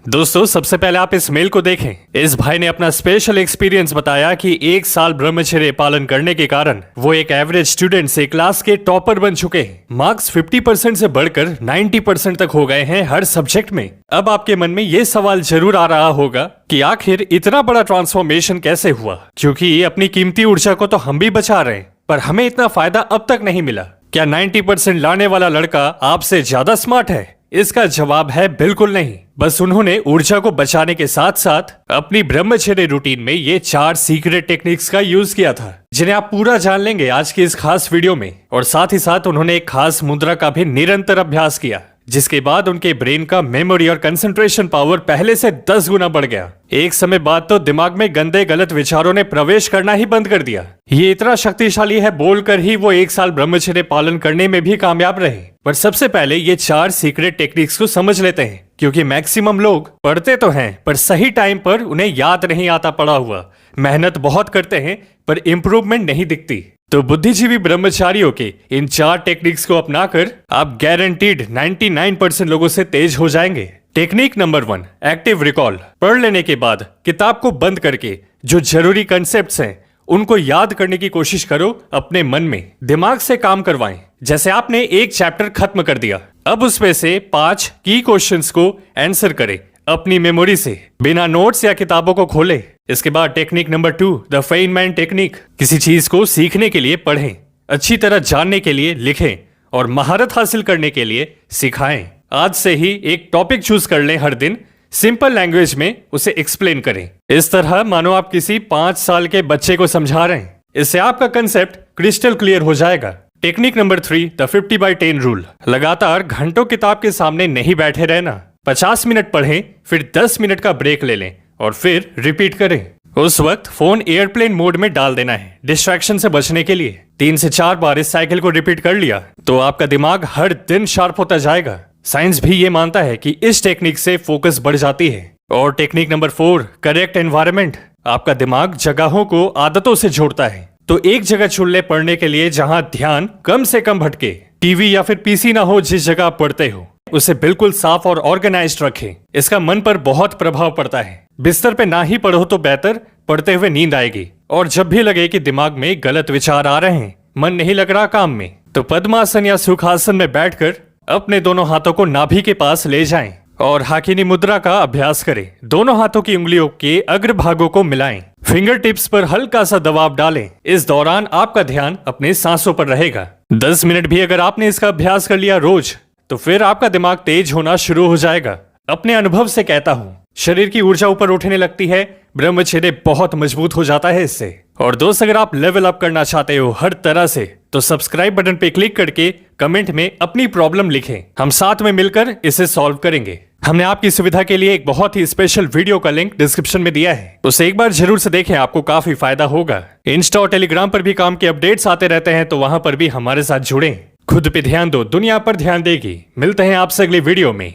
दोस्तों सबसे पहले आप इस मेल को देखें। इस भाई ने अपना स्पेशल एक्सपीरियंस बताया कि 1 साल ब्रह्मचर्य पालन करने के कारण वो एक एवरेज स्टूडेंट से क्लास के टॉपर बन चुके हैं। मार्क्स 50% से बढ़कर 90% तक हो गए हैं हर सब्जेक्ट में। अब आपके मन में ये सवाल जरूर आ रहा होगा कि आखिर इतना बड़ा ट्रांसफॉर्मेशन कैसे हुआ, क्योंकि अपनी कीमती ऊर्जा को तो हम भी बचा रहे हैं पर हमें इतना फायदा अब तक नहीं मिला। क्या 90% लाने वाला लड़का आपसे ज्यादा स्मार्ट है? इसका जवाब है बिल्कुल नहीं। बस उन्होंने ऊर्जा को बचाने के साथ साथ अपनी ब्रह्मचर्य रूटीन में ये 4 सीक्रेट टेक्निक्स का यूज किया था, जिन्हें आप पूरा जान लेंगे आज की इस खास वीडियो में। और साथ ही साथ उन्होंने एक खास मुद्रा का भी निरंतर अभ्यास किया, जिसके बाद उनके ब्रेन का मेमोरी और कंसंट्रेशन पावर पहले से 10 गुना बढ़ गया। एक समय बाद तो दिमाग में गंदे गलत विचारों ने प्रवेश करना ही बंद कर दिया। ये इतना शक्तिशाली है बोलकर ही वो 1 साल ब्रह्मचर्य पालन करने में भी कामयाब रहे। पर सबसे पहले ये 4 सीक्रेट टेक्निक्स को समझ लेते हैं, क्योंकि मैक्सिमम लोग पढ़ते तो हैं पर सही टाइम पर उन्हें याद नहीं आता पड़ा हुआ। मेहनत बहुत करते हैं पर इंप्रूवमेंट नहीं दिखती। तो बुद्धिजीवी ब्रह्मचारियों के इन 4 टेक्निक्स को अपनाकर आप गारंटीड 99% लोगों से तेज हो जाएंगे। Technique number 1, active recall. पढ़ लेने के बाद किताब को बंद करके जो जरूरी कंसेप्ट्स हैं उनको याद करने की कोशिश करो। अपने मन में दिमाग से काम करवाएं। जैसे आपने एक चैप्टर खत्म कर दिया, अब उसमें से 5 की क्वेश्चंस को आंसर करें अपनी मेमोरी से, बिना नोट्स या किताबों को खोले। इसके बाद technique number 2, the Feynman technique. किसी चीज को सीखने के लिए पढ़ें, अच्छी तरह जानने के लिए लिखें और महारत हासिल करने के लिए सिखाएं। आज से ही एक टॉपिक चूज कर लें, हर दिन सिंपल लैंग्वेज में उसे एक्सप्लेन करें। इस तरह मानो आप किसी 5 साल के बच्चे को समझा रहे हैं। इससे आपका कंसेप्ट क्रिस्टल क्लियर हो जाएगा। Technique number 3, the 50/10 rule. लगातार घंटों किताब के सामने नहीं बैठे रहना। 50 मिनट पढ़ें, फिर 10 मिनट का ब्रेक ले लें और फिर रिपीट करें। उस वक्त फोन एयरप्लेन मोड में डाल देना है, डिस्ट्रैक्शन से बचने के लिए। 3 से 4 बार इस साइकिल को रिपीट कर लिया तो आपका दिमाग हर दिन शार्प होता जाएगा। साइंस भी ये मानता है कि इस टेक्निक से फोकस बढ़ जाती है। और टेक्निक नंबर 4, करेक्ट एनवायरनमेंट। आपका दिमाग जगहों को आदतों से जोड़ता है, तो एक जगह चुन ले पढ़ने के लिए जहां ध्यान कम से कम भटके। टीवी या फिर पीसी ना हो जिस जगह आप पढ़ते हो, उसे बिल्कुल साफ और ऑर्गेनाइज्ड रखें। इसका मन पर बहुत प्रभाव पड़ता है। बिस्तर पे ना ही पढ़ो तो बेहतर, पढ़ते हुए नींद आएगी। और जब भी लगे कि दिमाग में गलत विचार आ रहे हैं, मन नहीं लग रहा काम में, तो पद्मासन या सुखासन में बैठकर अपने दोनों हाथों को नाभि के पास ले जाएं और हाकिनी मुद्रा का अभ्यास करें। दोनों हाथों की उंगलियों के अग्र भागों को मिलाएं, फिंगर टिप्स पर हल्का सा दबाव डालें। इस दौरान आपका ध्यान अपने सांसों पर रहेगा। 10 मिनट भी अगर आपने इसका अभ्यास कर लिया रोज, तो फिर आपका दिमाग तेज होना शुरू हो जाएगा। अपने अनुभव से कहता हूँ, शरीर की ऊर्जा ऊपर उठने लगती है, ब्रह्मचर्य बहुत मजबूत हो जाता है इससे। और दोस्त, अगर आप लेवल अप करना चाहते हो हर तरह से, तो सब्सक्राइब बटन पे क्लिक करके कमेंट में अपनी प्रॉब्लम लिखें। हम साथ में मिलकर इसे सॉल्व करेंगे। हमने आपकी सुविधा के लिए एक बहुत ही स्पेशल वीडियो का लिंक डिस्क्रिप्शन में दिया है, उसे एक बार जरूर से देखें, आपको काफी फायदा होगा। इंस्टा और टेलीग्राम पर भी काम के अपडेट्स आते रहते हैं, तो वहां पर भी हमारे साथ जुड़ें। खुद पे ध्यान दो, दुनिया पर ध्यान देगी। मिलते हैं आपसे अगली वीडियो में।